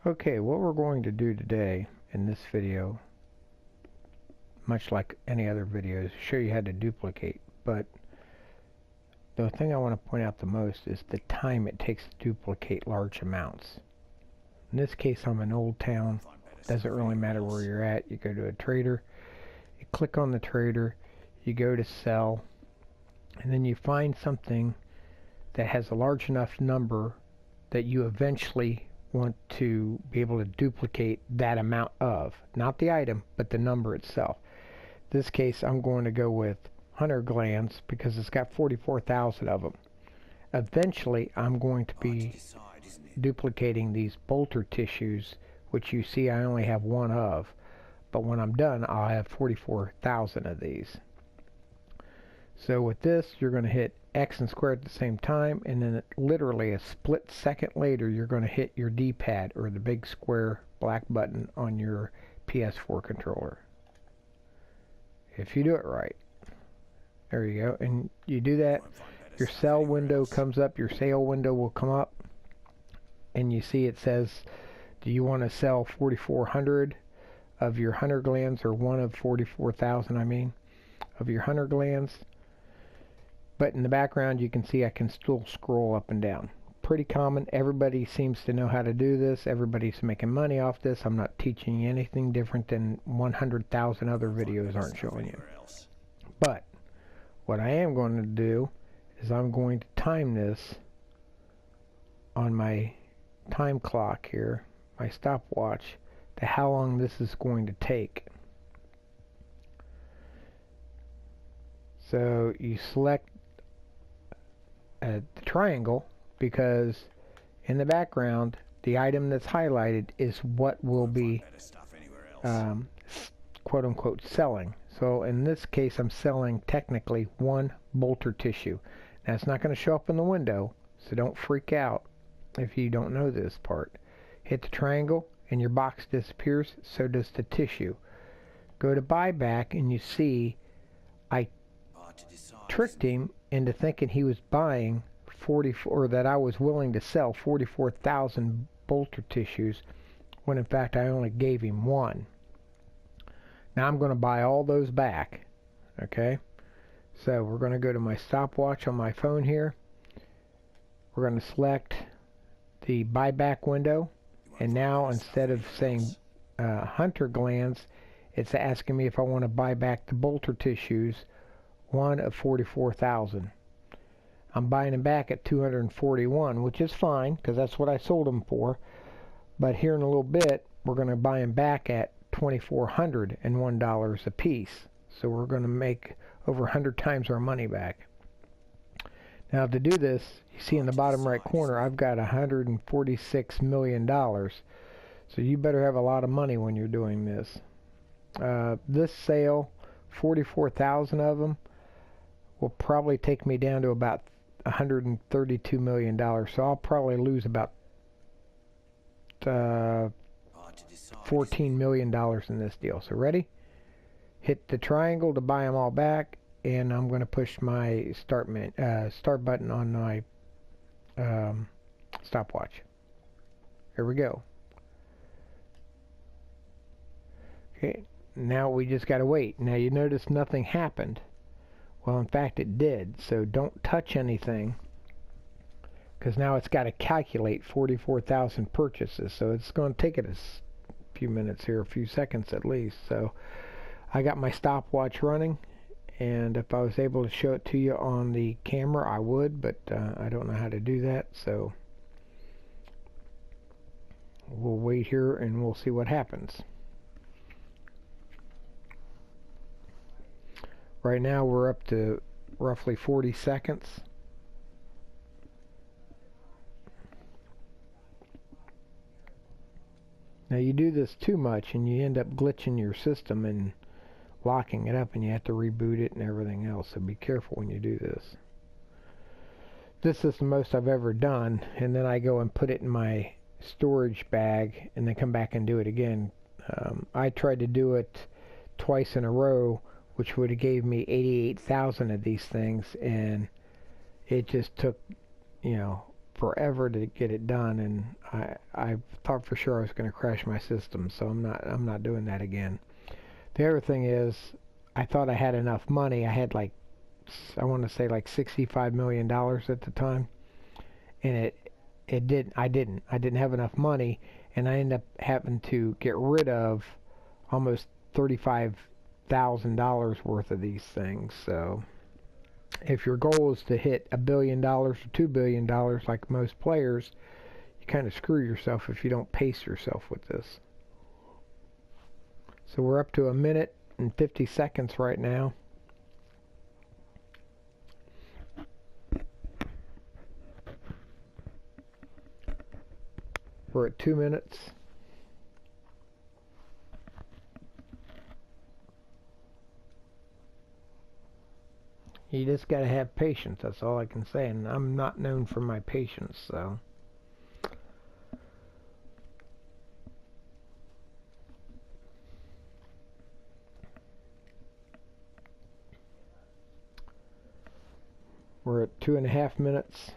Okay, what we're going to do today in this video, much like any other video, is show you how to duplicate. But the thing I want to point out the most is the time it takes to duplicate large amounts. In this case, I'm in Old Town. Doesn't really matter where you're at. You go to a trader, you click on the trader, you go to sell, and then you find something that has a large enough number that you eventually want to be able to duplicate that amount of, not the item, but the number itself. In this case, I'm going to go with hunter glands because it's got 44,000 of them. Eventually, I'm going to be duplicating these bolter tissues, which you see I only have one of, but when I'm done, I'll have 44,000 of these. So with this, you're going to hit X and square at the same time, and then literally a split second later, you're going to hit your D-pad, or the big square black button on your PS4 controller. If you do it right. There you go. And you do that, your sell window comes up, your sale window will come up, and you see it says, do you want to sell 4,400 of your hunter glands, or one of 44,000, I mean, of your hunter glands? But in the background, you can see I can still scroll up and down. Pretty common. Everybody seems to know how to do this. Everybody's making money off this. I'm not teaching you anything different than 100,000 other videos aren't showing you. But what I am going to do is I'm going to time this on my time clock here, my stopwatch, to how long this is going to take. So you select the triangle, because in the background the item that's highlighted is what will be quote unquote selling. So in this case, I'm selling technically one bolter tissue. Now it's not going to show up in the window, so don't freak out if you don't know this part. Hit the triangle and your box disappears, so does the tissue. Go to buyback and you see I tricked him into thinking he was buying 44, or that I was willing to sell 44,000 bolter tissues, when in fact I only gave him one. Now I'm going to buy all those back. Okay, so we're going to go to my stopwatch on my phone here. We're going to select the buyback window, and now instead of saying hunter glands, it's asking me if I want to buy back the bolter tissues, one of 44,000. I'm buying them back at 241, which is fine because that's what I sold them for. But here in a little bit, we're going to buy them back at $2,401 a piece. So we're going to make over 100 times our money back. Now to do this, you see in the bottom right corner, I've got $146 million. So you better have a lot of money when you're doing this. This sale, 44,000 of them, will probably take me down to about $132 million. So I'll probably lose about $14 million in this deal. So ready? Hit the triangle to buy them all back, and I'm going to push my start button on my stopwatch. Here we go. Okay, now we just got to wait. Now you notice nothing happened. Well, in fact it did, so don't touch anything, because now it's got to calculate 44,000 purchases, so it's going to take it a few minutes here, a few seconds at least. So I got my stopwatch running, and if I was able to show it to you on the camera I would, but I don't know how to do that, so we'll wait here and we'll see what happens. Right now we're up to roughly 40 seconds. Now you do this too much and you end up glitching your system and locking it up, and you have to reboot it and everything else, so be careful when you do this. This is the most I've ever done, and then I go and put it in my storage bag and then come back and do it again. I tried to do it twice in a row, which would have gave me 88,000 of these things, and it just took, you know, forever to get it done, and I thought for sure I was going to crash my system, so I'm not doing that again. The other thing is, I thought I had enough money. I had like, I want to say like $65 million at the time, and I didn't have enough money, and I ended up having to get rid of almost $35,000 worth of these things. So if your goal is to hit $1 billion or $2 billion like most players, you kind of screw yourself if you don't pace yourself with this. So we're up to 1 minute and 50 seconds right now. We're at 2 minutes. You just gotta have patience, that's all I can say, and I'm not known for my patience, so. We're at 2.5 minutes.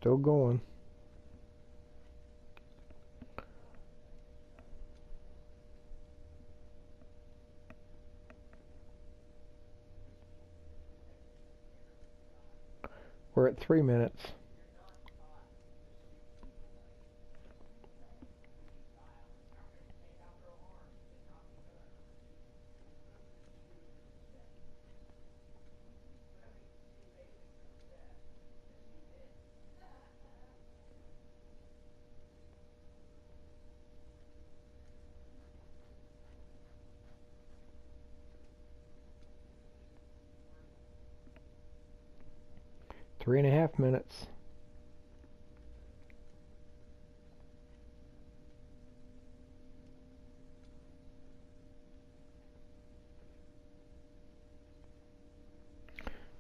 Still going. We're at 3 minutes. Three and a half minutes.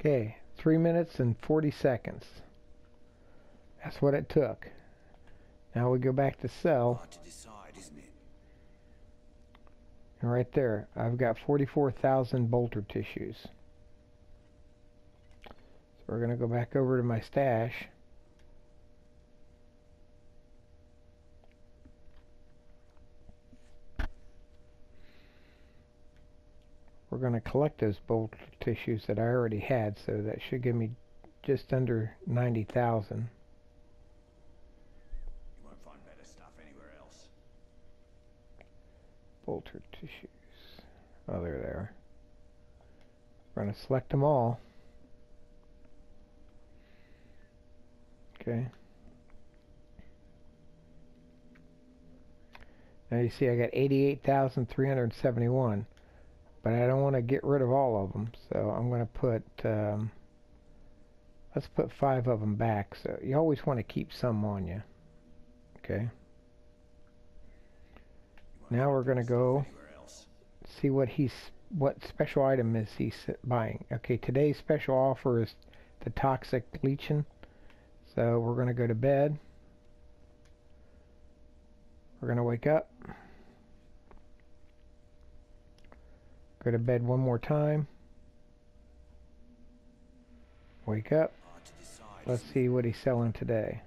Okay, 3 minutes and 40 seconds. That's what it took. Now we go back to sell. Hard to decide, isn't it? And right there, I've got 44,000 bolter tissues. So we're going to go back over to my stash. We're going to collect those bolter tissues that I already had, so that should give me just under 90,000. You won't find better stuff anywhere else. Bolter tissues. Oh, they're there. We're going to select them all. Okay. Now you see I got 88,371. But I don't want to get rid of all of them, so I'm going to put, let's put 5 of them back. So you always want to keep some on you. Okay. Now we're going to go see what special item is he buying. Okay, today's special offer is the toxic leeching. So we're going to go to bed. We're going to wake up. Go to bed one more time. Wake up. Let's see what he's selling today.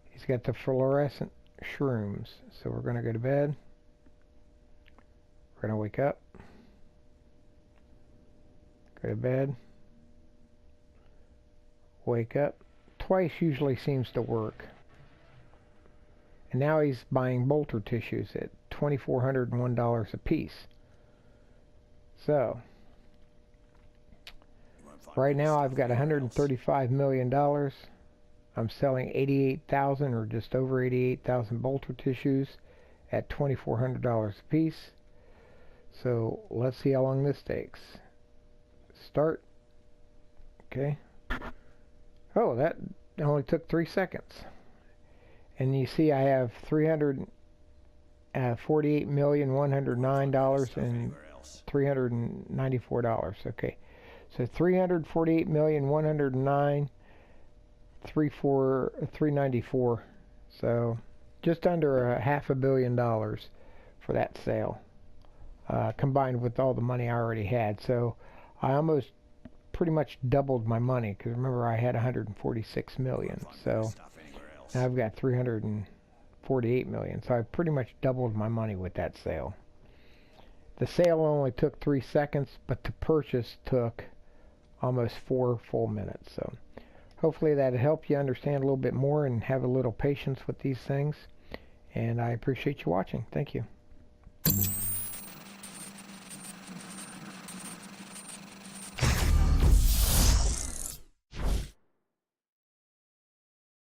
He's got the fluorescent shrooms. So we're going to go to bed. We're going to wake up. Go to bed. Wake up. Twice usually seems to work. And now he's buying bolter tissues at $2,401 a piece. So, right now I've got $135 million. I'm selling 88,000 or just over 88,000 bolter tissues at $2,400 a piece. So, let's see how long this takes. Start. Okay. Oh, that only took 3 seconds. And you see I have $348,109 and $394. Okay, So 348,109,394. So just under $500 million for that sale, combined with all the money I already had. So I almost pretty much doubled my money, because remember I had 146 million. So now I've got 348 million. So I pretty much doubled my money with that sale. The sale only took 3 seconds, but the purchase took almost 4 full minutes. So hopefully that'll help you understand a little bit more and have a little patience with these things. And I appreciate you watching. Thank you.